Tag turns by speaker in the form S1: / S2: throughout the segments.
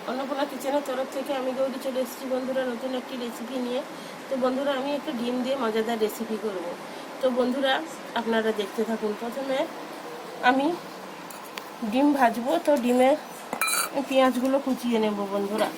S1: অন্নপূর্ণা কিচেনের তরফ থেকে আমি গৌরী চলে এসেছি বন্ধুরা নতুন একটি রেসিপি নিয়ে। তো বন্ধুরা আমি একটু ডিম দিয়ে মজাদার রেসিপি করব। তো বন্ধুরা আপনারা দেখতে থাকুন। প্রথমে আমি ডিম ভাজবো, তো ডিমের পেঁয়াজগুলো কুচিয়ে নেব বন্ধুরা।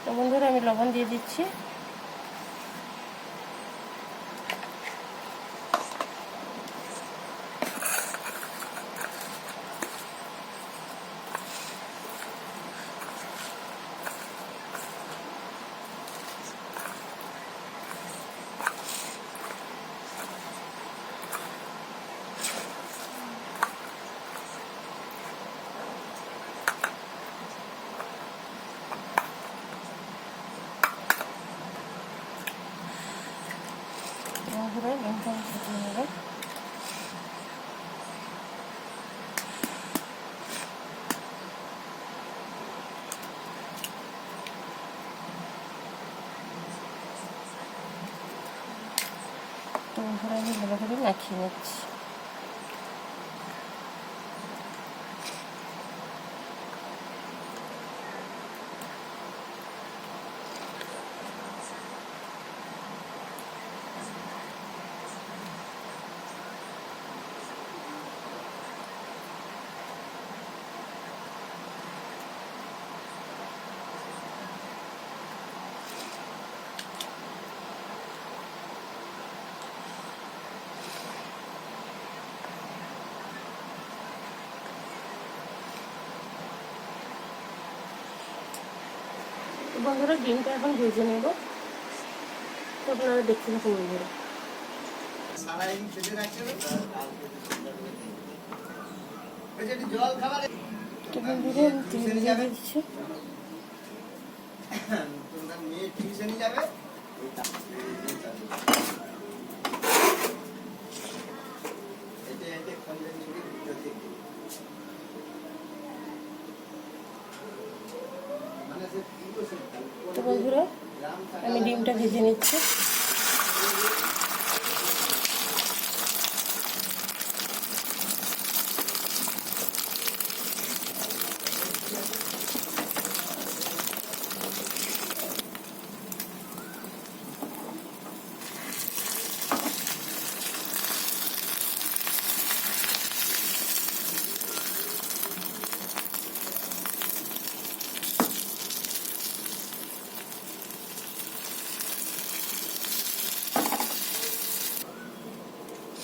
S1: তো বন্ধুরা আমি লবণ দিয়ে দিচ্ছি। বন্ধুরা ডিমটা ফুটিয়ে নেব। তো বন্ধুরা আমি ভালো করে মাখিয়ে নিচ্ছি। বন্ধুরা ডিমটা এখন ভেজে নেব, তো আপনারা দেখতে থাকুন বন্ধুরা। তো বন্ধুরা আমি তেল দিয়ে দিচ্ছি। তো বন্ধুরা আমি ডিমটা ভেজে নিচ্ছি।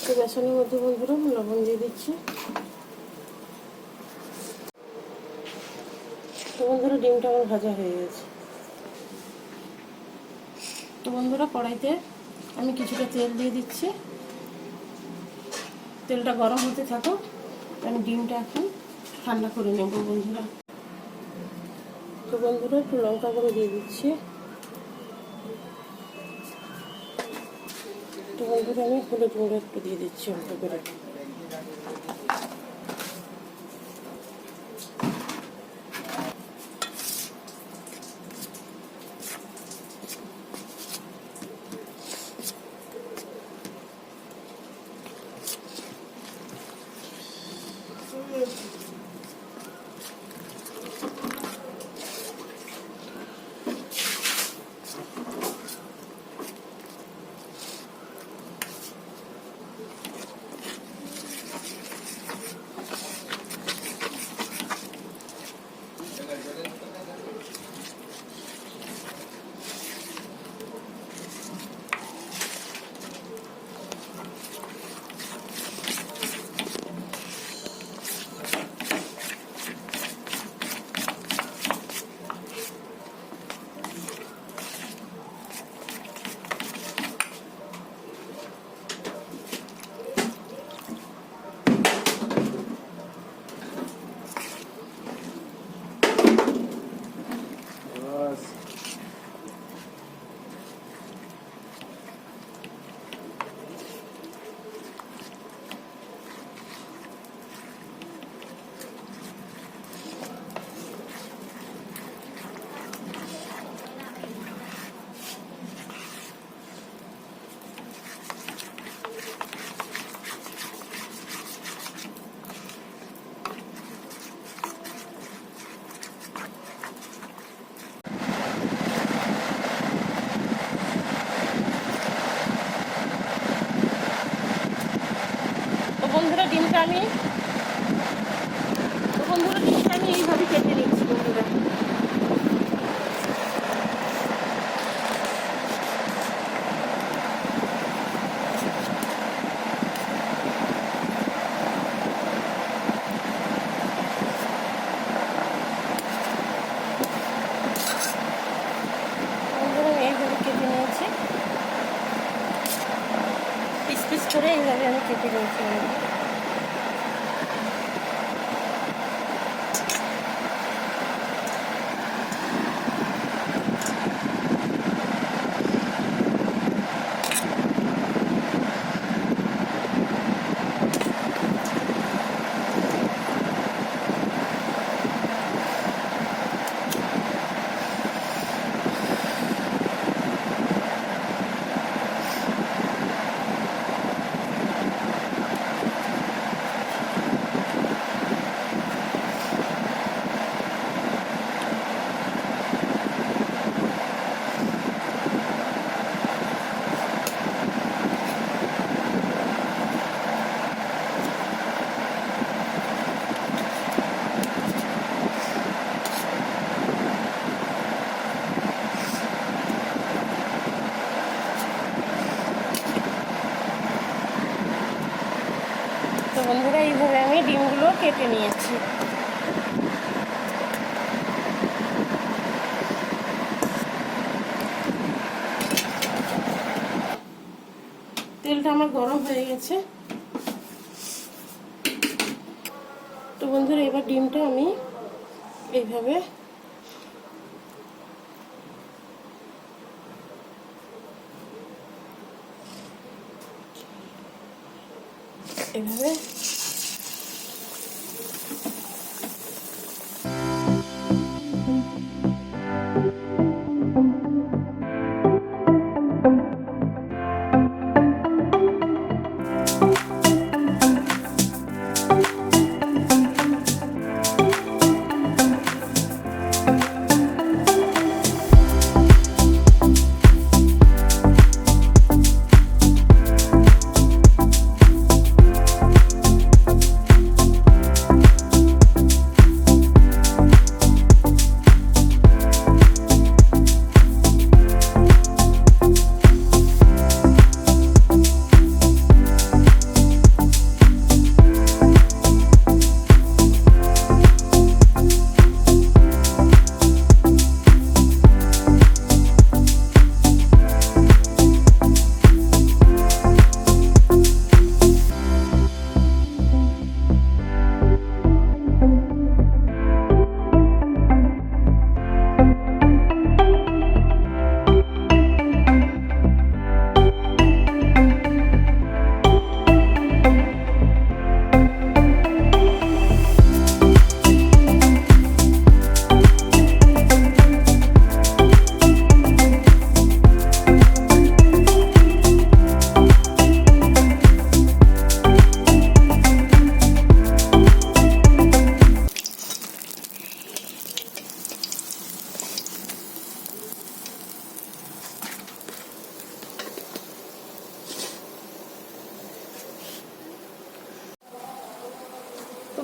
S1: তো বেসনের মধ্যে বন্ধুরা আমি লবণ দিয়ে দিচ্ছি। তো বন্ধুরা ডিমটা আমার ভাজা হয়ে গেছে। তো বন্ধুরা কড়াইতে আমি কিছুটা তেল দিয়ে দিচ্ছি। তেলটা গরম হতে থাকুক, আমি ডিমটা এখন ঠান্ডা করে নেব বন্ধুরা। তো বন্ধুরা একটু লঙ্কা গুঁড়ো দিয়ে দিচ্ছি। তো বন্ধুরা আমি হলুদ গুঁড়ো একটু দিয়ে দিচ্ছি অল্প করে। আমি ডিমটা আমি এইভাবে কেটে নিচ্ছি বন্ধুরা। এইভাবে কেটে নিয়েছি, পিস পিস করে এইভাবে আমি কেটে নিয়েছি। তো বন্ধুরা এইভাবে আমি ডিমগুলো কেটে নিয়েছি। তেলটা আমার গরম হয়ে গেছে। তো বন্ধুরা এবার ডিমটা আমি এইভাবে এভাবে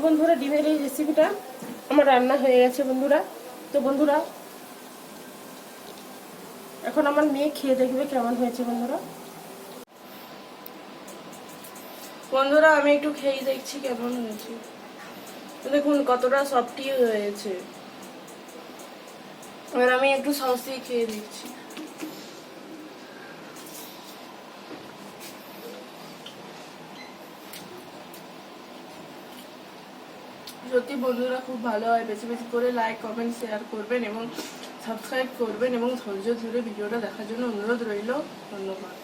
S1: বন্ধুরা ডিমের এই রেসিপিটা আমার রান্না হয়ে গেছে বন্ধুরা। তো বন্ধুরা এখন আমার মেয়ে খেয়ে দেখবে কেমন হয়েছে। বন্ধুরা আমি একটু খেয়ে দেখছি কেমন হয়েছে। দেখুন কতটা সফটি হয়েছে। এবার আমি একটু সস দিয়ে খেয়ে দেখছি। সত্যি বন্ধুরা খুব ভালো হয়। বেশি বেশি করে লাইক কমেন্ট শেয়ার করবেন এবং সাবস্ক্রাইব করবেন এবং ধৈর্য ধরে ভিডিওটা দেখার জন্য অনুরোধ রইল। ধন্যবাদ।